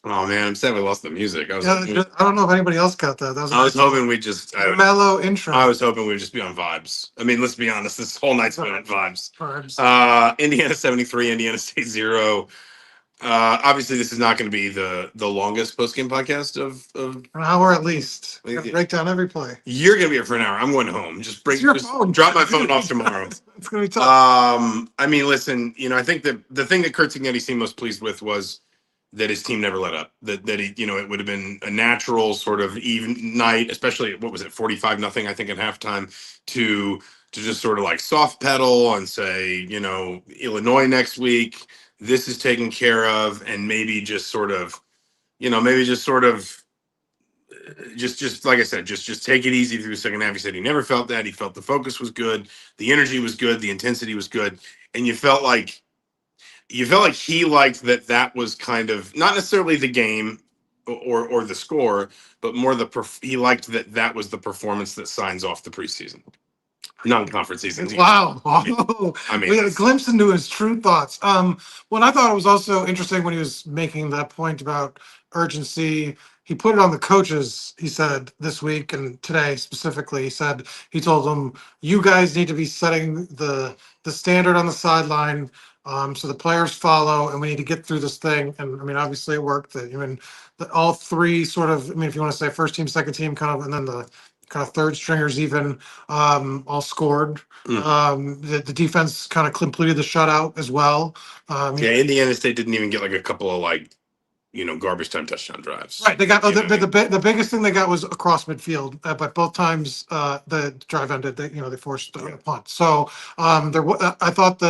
Oh man, I'm sad we lost the music. Yeah, I don't know if anybody else got that. That was a I was nice hoping we just mellow intro. I was hoping we'd just be on vibes. I mean, let's be honest. This whole night's been on vibes. Vibes. Indiana 73, Indiana State 0. Obviously, this is not going to be the longest post game podcast of. An hour at least. Break down every play. You're going to be here for an hour. I'm going home. Just drop my phone off tomorrow. It's going to be tough. I mean, listen. I think the thing that Kurt Cignetti seemed most pleased with was that his team never let up. That he, it would have been a natural sort of even night, especially what was it, 45-0, I think, at halftime, to just sort of like soft pedal and say, Illinois next week, this is taken care of, and maybe just sort of, just like I said, just take it easy through the second half. He said he never felt that. He felt the focus was good, the energy was good, the intensity was good, and you felt like he liked that was kind of not necessarily the game or the score, but more he liked that was the performance that signs off the preseason, non-conference season. Wow. I mean, we had a glimpse into his true thoughts. What I thought was also interesting when he was making that point about urgency, he put it on the coaches, he said, this week and today specifically. He told them, you guys need to be setting the standard on the sideline, so the players follow, and we need to get through this thing. And I mean, obviously it worked. All three sort of, if you want to say first team, second team, kind of, and then the kind of third stringers even, all scored. The defense kind of completed the shutout as well. Indiana State didn't even get like a couple of garbage time touchdown drives. Right, they got the biggest thing they got was across midfield, but both times the drive ended. They forced a punt. So I thought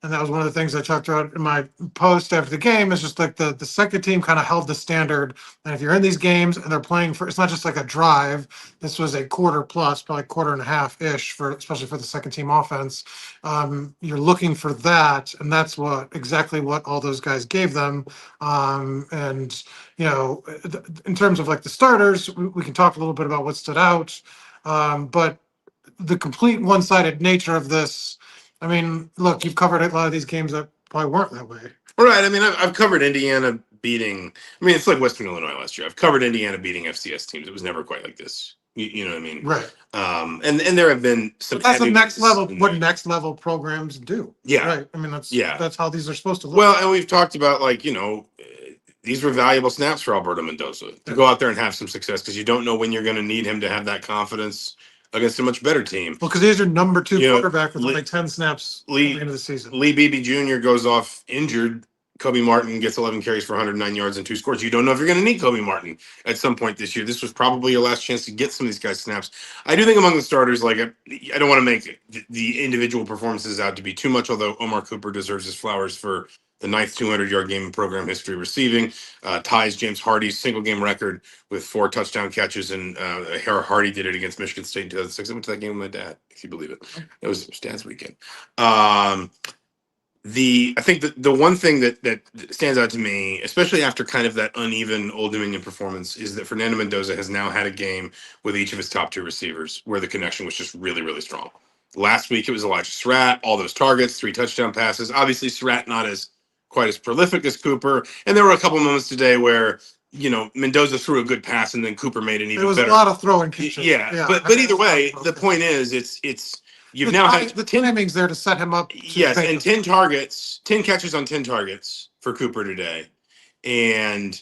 and that was one of the things I talked about in my post after the game, is just like the second team kind of held the standard. And if you're in these games and they're playing it's not just like a drive. This was a quarter plus, probably quarter and a half ish, especially for the second team offense. You're looking for that, and that's exactly what all those guys gave them. And in terms of like the starters, we can talk a little bit about what stood out. But the complete one-sided nature of this. I mean, look, you've covered a lot of these games that probably weren't that way. Right. I mean, I've covered Indiana beating. I mean, it's like Western Illinois last year. I've covered Indiana beating FCS teams. It was never quite like this. You know what I mean? Right. And there have been some. But that's the next level. What next level programs do? Yeah. Right. I mean, that's how these are supposed to look. Well, and we've talked about these were valuable snaps for Alberto Mendoza to go out there and have some success, because you don't know when you're going to need him to have that confidence against a much better team. Well, because he's your number 2 quarterback with only 10 snaps at the end of the season. Lee Beebe Jr. goes off injured. Kobe Martin gets 11 carries for 109 yards and 2 scores. You don't know if you're going to need Kobe Martin at some point this year. This was probably your last chance to get some of these guys snaps. I do think among the starters, I don't want to make the individual performances out to be too much, although Omar Cooper deserves his flowers for the 9th 200-yard game in program history receiving, ties James Hardy's single-game record with 4 touchdown catches, and Hardy did it against Michigan State in 2006. I went to that game with my dad, if you believe it. It was Dad's weekend. I think the one thing that stands out to me, especially after kind of that uneven Old Dominion performance, is that Fernando Mendoza has now had a game with each of his top 2 receivers where the connection was just really, really strong. Last week it was Elijah Surratt, all those targets, 3 touchdown passes. Obviously Surratt not quite as prolific as Cooper, and there were a couple moments today where Mendoza threw a good pass and then Cooper made an even better. There was a lot of throwing catches. Yeah. But either way, the point is it's. You've now had the timing's there to set him up. Yes, and 10 catches on 10 targets for Cooper today. And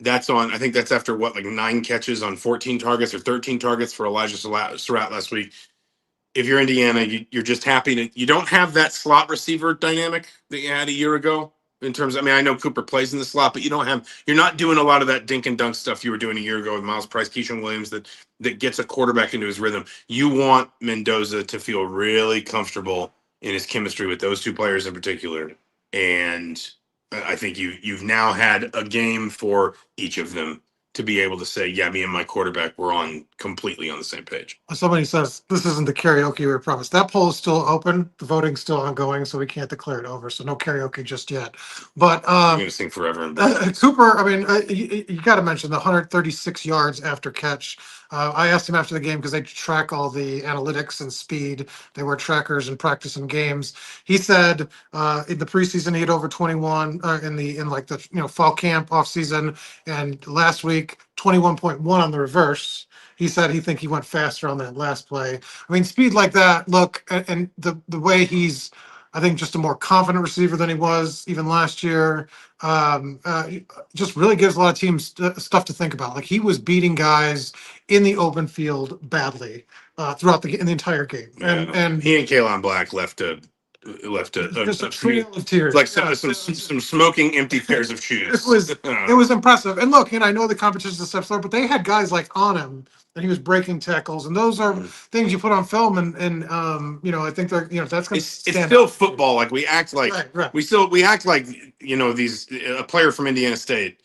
that's I think that's after 9 catches on 14 targets or 13 targets for Elijah Surratt last week. If you're Indiana, you're just happy you don't have that slot receiver dynamic that you had a year ago. In terms of, I know Cooper plays in the slot, but you're not doing a lot of that dink and dunk stuff you were doing a year ago with Miles Price, Keyshawn Williams, that gets a quarterback into his rhythm. You want Mendoza to feel really comfortable in his chemistry with those 2 players in particular. And I think you've now had a game for each of them to be able to say, yeah, me and my quarterback were completely on the same page. Somebody says this isn't the karaoke we were promised. That poll is still open. The voting's still ongoing, so we can't declare it over. So no karaoke just yet. But I'm gonna sing forever. Cooper, I mean, you got to mention the 136 yards after catch. I asked him after the game because they track all the analytics and speed. They wear trackers in practice and games. He said in the preseason he had over 21 in like the fall camp off season, and last week 21.1 on the reverse. He said he went faster on that last play. I mean, speed like that. Look, and the way he's, I think, just a more confident receiver than he was even last year. Um, uh, just really gives a lot of teams stuff to think about. Like he was beating guys in the open field badly throughout in the entire game, and he and Kalen Black left a just a trail of tears, like some smoking empty pairs of shoes. It was impressive. And look, I know the competition's a step slower, but they had guys like on him and he was breaking tackles, and those are things you put on film, and I think they're that's going to it's still football. Like we act like right. we act like these a player from Indiana State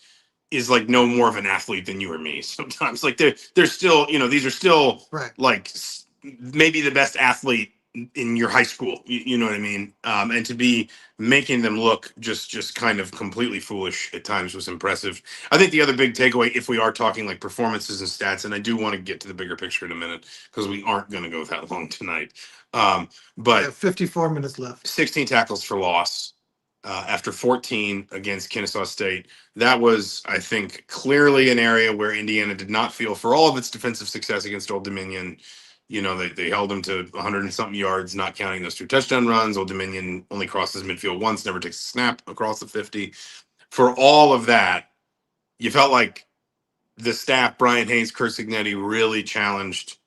is like no more of an athlete than you or me sometimes. Like they're still these are still right. like maybe the best athlete in your high school, you know what I mean? And to be making them look just kind of completely foolish at times was impressive. I think the other big takeaway, if we are talking like performances and stats, and I do want to get to the bigger picture in a minute because we aren't going to go that long tonight. But 54 minutes left. 16 tackles for loss after 14 against Kennesaw State. That was, I think, clearly an area where Indiana did not feel, for all of its defensive success against Old Dominion, they held them to 100 and something yards, not counting those 2 touchdown runs. Old Dominion only crosses midfield once, never takes a snap across the 50. For all of that, you felt like the staff, Brian Hayes, Kurt Signetti, really challenged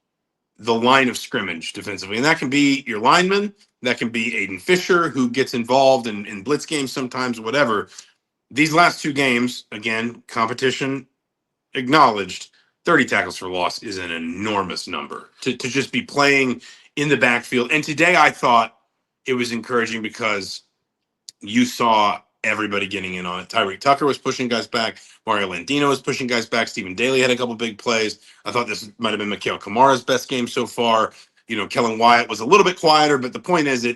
the line of scrimmage defensively. And that can be your lineman, that can be Aiden Fisher, who gets involved in blitz games sometimes, whatever. These last 2 games, again, competition acknowledged, 30 tackles for loss is an enormous number to just be playing in the backfield. And today I thought it was encouraging because you saw everybody getting in on it. Tyreek Tucker was pushing guys back. Mario Landino was pushing guys back. Stephen Daly had a couple big plays. I thought this might have been Mikhail Kamara's best game so far. Kellen Wyatt was a little bit quieter, but the point is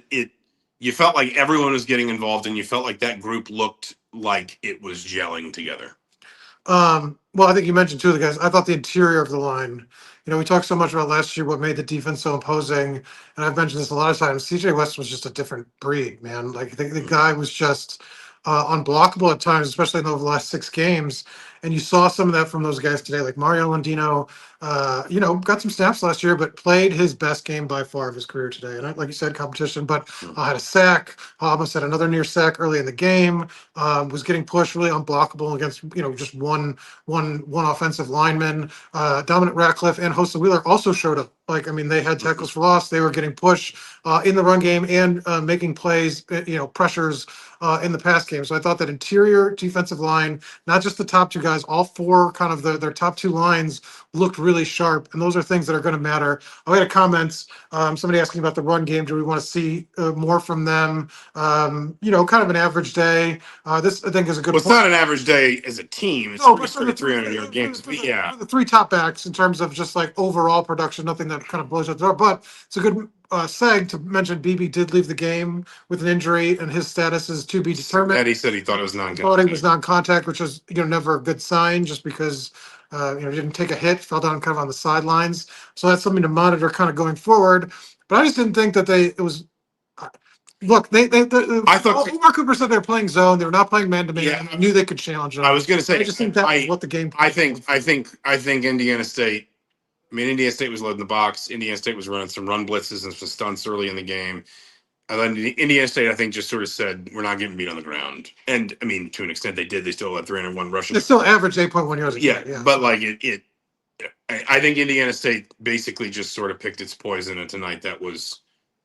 you felt like everyone was getting involved, and you felt like that group looked like it was gelling together. Well, I think you mentioned 2 of the guys. I thought the interior of the line, we talked so much about last year, what made the defense so imposing. And I've mentioned this a lot of times. CJ West was just a different breed, man. Like the guy was just unblockable at times, especially in the last 6 games. And you saw some of that from those guys today, like Mario Landino, got some snaps last year, but played his best game by far of his career today. And like you said, competition, but had a sack, almost had another near sack early in the game, was getting pushed really unblockable against, just one offensive lineman. Dominic Ratcliffe and Hosta Wheeler also showed up. They had tackles for loss. They were getting pushed in the run game and making plays, pressures in the pass game. So I thought that interior defensive line, not just the top 2 guys, all 4 kind of their top 2 lines looked really sharp. And those are things that are going to matter. I had a comment, somebody asking about the run game. Do we want to see more from them? Kind of an average day. This, I think, is a good point. It's not an average day as a team. It's 300-yard games. For the 3 top backs in terms of just like overall production, nothing that kind of blows out the door. But it's a good seg to mention BB did leave the game with an injury, and his status is to be determined. He said he thought it was non-contact. Thought it was non-contact, which is never a good sign, just because he didn't take a hit, fell down kind of on the sidelines. So that's something to monitor kind of going forward. But I just didn't think that it was. Look, I thought Mark Cooper said they were playing zone. They were not playing man to man. Yeah, I knew they could challenge them. I was going to say. I just think that was what the game. I think Indiana State. Indiana State was loading the box. Indiana State was running some run blitzes and some stunts early in the game. And then Indiana State, I think, just sort of said, we're not getting beat on the ground. And, to an extent, they did. They still had 301 rushing. They still averaged 8.1 yards a game. Yeah, but, I think Indiana State basically just sort of picked its poison. And tonight that was,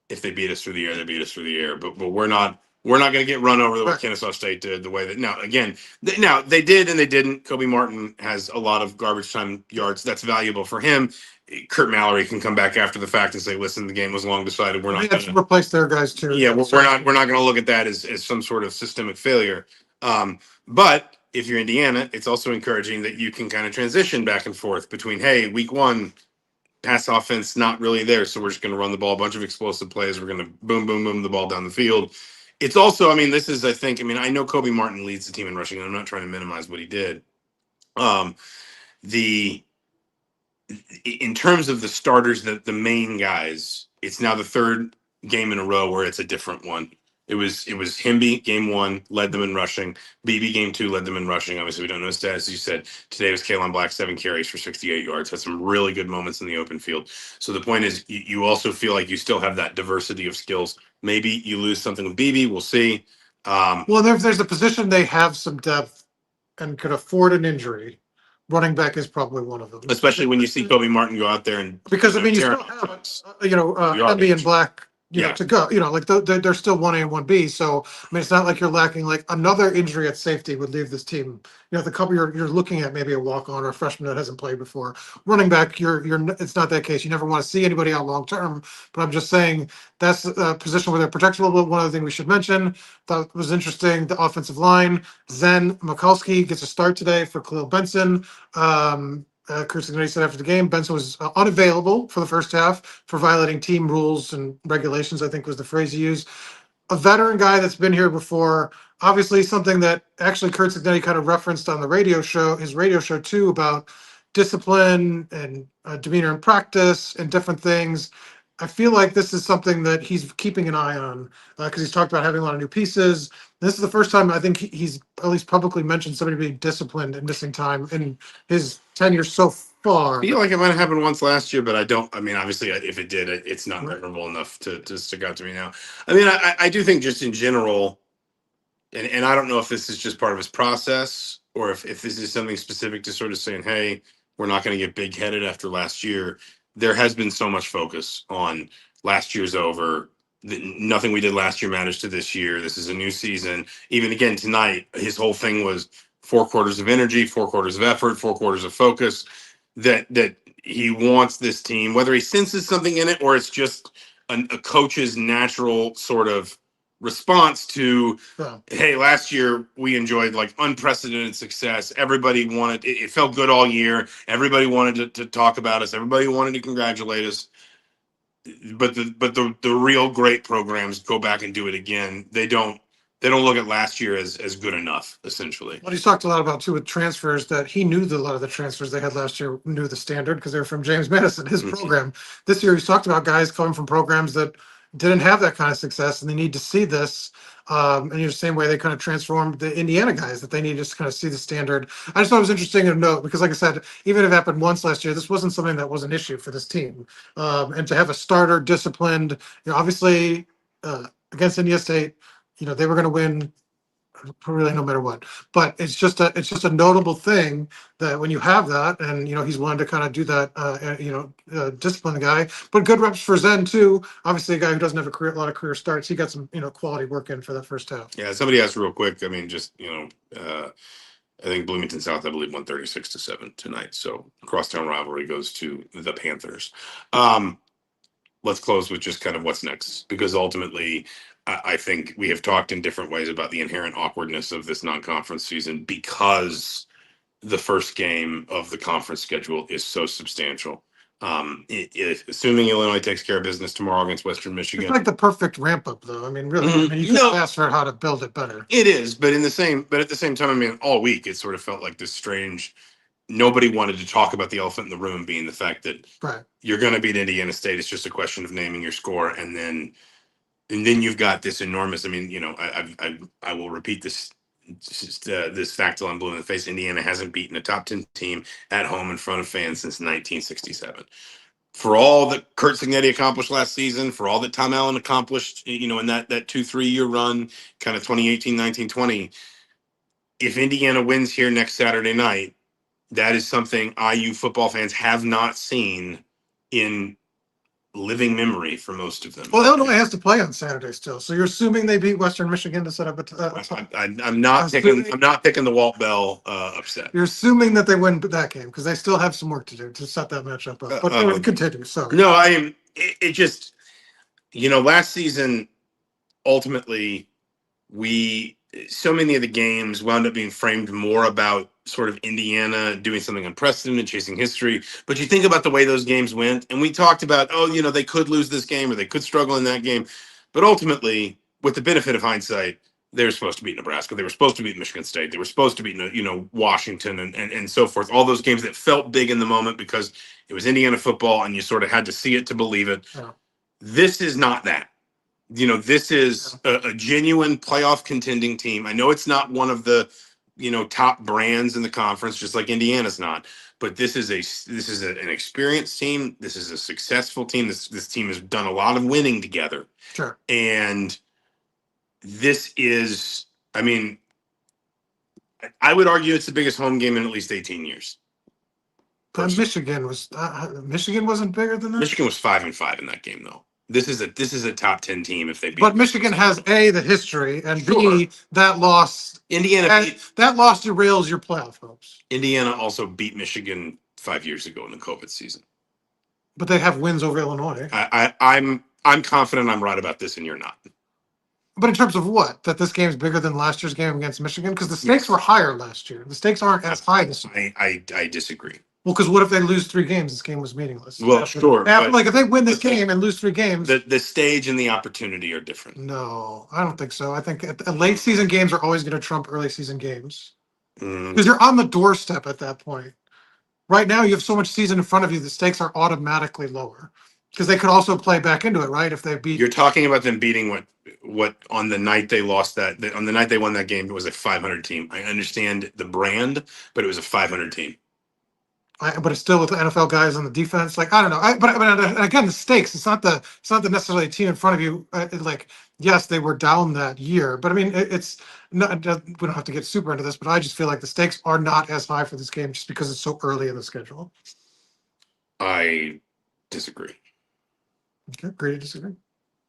if they beat us through the air, they beat us through the air. But we're not going to get run over the way Kennesaw State did, the way that, now, again, they did and they didn't. Kobe Martin has a lot of garbage time yards. That's valuable for him. Kurt Mallory can come back after the fact and say, listen, the game was long decided. We're not going to replace their guys too. Yeah, we're not going to look at that as some sort of systemic failure. But if you're Indiana, it's also encouraging that you can kind of transition back and forth between, hey, week one, pass offense not really there, so we're just going to run the ball, a bunch of explosive plays. We're going to boom, boom, boom the ball down the field. It's also, I mean, this is, I think, I mean, I know Kobe Martin leads the team in rushing, and I'm not trying to minimize what he did. The in terms of the starters, the main guys, it's now the third game in a row where it's a different one. It was Himby game one, led them in rushing. BB game two, led them in rushing. Obviously, we don't know his status. As you said, today was Kalen Black, 7 carries for 68 yards. Had some really good moments in the open field. So the point is, you also feel like you still have that diversity of skills. Maybe you lose something with BB. We'll see. Well, if there's a position they have some depth and could afford an injury, running back is probably one of them. Especially when you see Kobe Martin go out there and Because I mean, you tear still up have trucks. Hemby and Black, Yeah. to go. Like they're still 1A and 1B. So I mean, it's not like you're lacking. Like another injury at safety would leave this team. The couple you're looking at maybe a walk on or a freshman that hasn't played before. Running back, it's not that case. You never want to see anybody out long term. But I'm just saying that's a position where they're protected a little bit. One other thing we should mention that was interesting: the offensive line. Zen Mikulski gets a start today for Khalil Benson. Chris Ignitti said after the game, Benson was unavailable for the first half for violating team rules and regulations, I think was the phrase he used. A veteran guy that's been here before, obviously something that actually Kurt Ignitti kind of referenced on his radio show too, about discipline and demeanor in practice and different things. I feel like this is something that he's keeping an eye on because he's talked about having a lot of new pieces. This is the first time I think he's at least publicly mentioned somebody being disciplined and missing time in his tenure so far. I feel like it might have happened once last year, but I don't. I mean, obviously, if it did, it's not memorable enough to stick out to me now. I mean, I do think just in general, and I don't know if this is just part of his process or if this is something specific to sort of saying, hey, we're not going to get big headed after last year. There has been so much focus on last year's over. Nothing we did last year matters to this year. This is a new season. Even again tonight, his whole thing was 4 quarters of energy, 4 quarters of effort, 4 quarters of focus. That he wants this team, whether he senses something in it or it's just a coach's natural sort of response to, hey, last year we enjoyed like unprecedented success. Everybody wanted it felt good all year. Everybody wanted to talk about us. Everybody wanted to congratulate us. But the real great programs go back and do it again. They don't look at last year as good enough, essentially. What he's talked a lot about too with transfers, that he knew that a lot of the transfers they had last year knew the standard because they were from James Madison, his program. This year he's talked about guys coming from programs that didn't have that kind of success and they need to see this. And the same way they kind of transformed the Indiana guys, that they need to just kind of see the standard. I just thought it was interesting to note because, like I said, even if it happened once last year, this wasn't something that was an issue for this team. And to have a starter disciplined, obviously against Indiana State, they were going to win really no matter what. But it's just a notable thing that when you have that, and he's willing to kind of do that, discipline the guy. But good reps for Zen too. Obviously, a guy who doesn't have a lot of career starts. He got some quality work in for that first half. Yeah, somebody asked real quick. I mean, just I think Bloomington South, I believe, won 36-7 tonight. So crosstown rivalry goes to the Panthers. Let's close with just kind of what's next, because ultimately, I think we have talked in different ways about the inherent awkwardness of this non-conference season because the first game of the conference schedule is so substantial. Assuming Illinois takes care of business tomorrow against Western Michigan, it's like the perfect ramp up, though. I mean, really, I mean, you could ask for how to build it better. It is, but at the same time, I mean, all week it sort of felt like this strange. Nobody wanted to talk about the elephant in the room being the fact that you're going to beat Indiana State. It's just a question of naming your score, and then you've got this enormous. I mean, I will repeat this fact till I'm blue in the face. Indiana hasn't beaten a top 10 team at home in front of fans since 1967. For all that Kurt Signetti accomplished last season, for all that Tom Allen accomplished, in that 2-3 year run, kind of 2018, 19, 20. If Indiana wins here next Saturday night, that is something IU football fans have not seen in living memory for most of them. Well, Illinois has to play on Saturday still, so you're assuming they beat Western Michigan to set up I'm not picking the Walt Bell upset. You're assuming that they win that game because they still have some work to do to set that matchup up. But continue. Sorry. No, it just last season ultimately we so many of the games wound up being framed more about sort of Indiana doing something unprecedented, chasing history. But you think about the way those games went, and we talked about, oh, they could lose this game or they could struggle in that game. But ultimately, with the benefit of hindsight, they were supposed to beat Nebraska. They were supposed to beat Michigan State. They were supposed to beat, Washington and so forth. All those games that felt big in the moment because it was Indiana football and you sort of had to see it to believe it. Yeah. This is not that. This is a genuine playoff contending team. I know it's not one of the, top brands in the conference, just like Indiana's not. But this is an experienced team. This is a successful team. This team has done a lot of winning together. Sure. And this is, I mean, I would argue it's the biggest home game in at least 18 years. Michigan wasn't bigger than that. Michigan was 5-5 in that game, though. This is a top 10 team if they beat. But Michigan has A, the history, and B, that loss. Indiana that loss derails your playoff hopes. Indiana also beat Michigan 5 years ago in the COVID season. But they have wins over Illinois. I'm confident I'm right about this, and you're not. But in terms of what? That this game is bigger than last year's game against Michigan? Because the stakes were higher last year. The stakes aren't as high this year. I disagree. Well, because what if they lose 3 games? This game was meaningless. Well, sure. Like if they win this game and lose 3 games. The stage and the opportunity are different. No, I don't think so. I think late season games are always going to trump early season games. Mm. Because you're on the doorstep at that point. Right now, you have so much season in front of you, the stakes are automatically lower. Because they could also play back into it, right? If they beat. You're talking about them beating what on the night they lost on the night they won that game, it was a 500 team. I understand the brand, but it was a 500 team. But it's still with the NFL guys on the defense. Like, I don't know. But again, the stakes. It's not the necessarily team in front of you. Yes, they were down that year, but I mean, it's not. We don't have to get super into this, but I just feel like the stakes are not as high for this game just because it's so early in the schedule. I disagree. Okay, agree to disagree.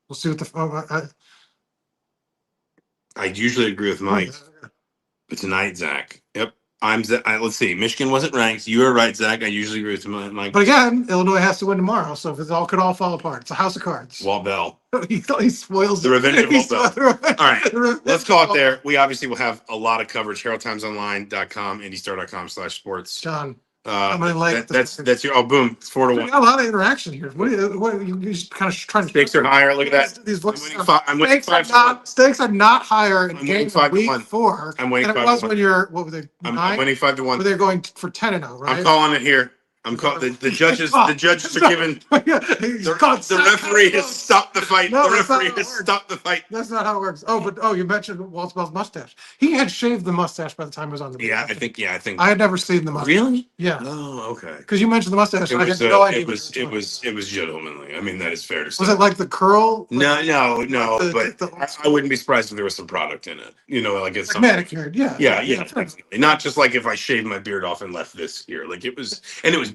We'll see what the. I usually agree with Mike, but tonight, Zach. Yep. Let's see. Michigan wasn't ranked. You were right, Zach. I usually agree with Mike. But again, Illinois has to win tomorrow, so if it could all fall apart. It's a house of cards. Walt Bell. he spoils the revenge of Walt Bell. All right, let's call it there. We obviously will have a lot of coverage. HeraldTimesOnline.com, IndyStar.com/sports. John, I'm gonna like that's your boom. It's 4-1. We got a lot of interaction here. What you just kind of trying to stakes are higher. Look at that. These books I'm winning 5. Stakes are not higher in I'm game winning week 4 I'm winning than it 5-1. was when you're what were they? I'm winning 5-1. They're going for 10-0, right? I'm calling it here. I'm calling the judges. The judges are given. The referee has stopped the fight. No, the referee has stopped the fight. That's not how it works. You mentioned Walt Bell's mustache. He had shaved the mustache by the time he was on the. Yeah, I think. I had never seen the mustache. Really? Yeah. Oh, okay. Because you mentioned the mustache. It I was, had no idea. it was gentlemanly. I mean, that is fair to say. Was it like the curl? No. But I wouldn't be surprised if there was some product in it. Like it's like manicured. Yeah. Yeah. Not just like if I shaved my beard off and left this here. Like it was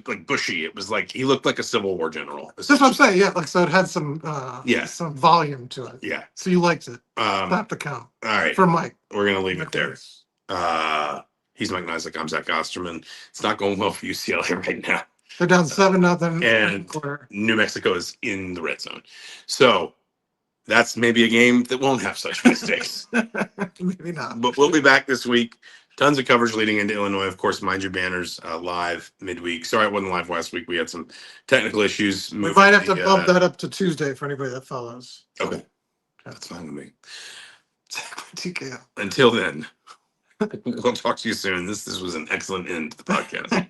like bushy. It was like he looked like a Civil War general. That's what I'm saying. Yeah, like so it had some some volume to it. Yeah. So you liked it. Not the count. All right. For Mike. We're gonna leave it there. He's Mike Niziolek. I'm Zach Osterman. It's not going well for UCLA right now. They're down 7-0. And New Mexico is in the red zone. So that's maybe a game that won't have such mistakes. Maybe not. But we'll be back this week. Tons of coverage leading into Illinois. Of course, Mind Your Banners live midweek. Sorry it wasn't live last week. We had some technical issues. We might have to bump that up to Tuesday for anybody that follows. Okay. That's fine with me. TKO. Until then, we'll talk to you soon. This was an excellent end to the podcast.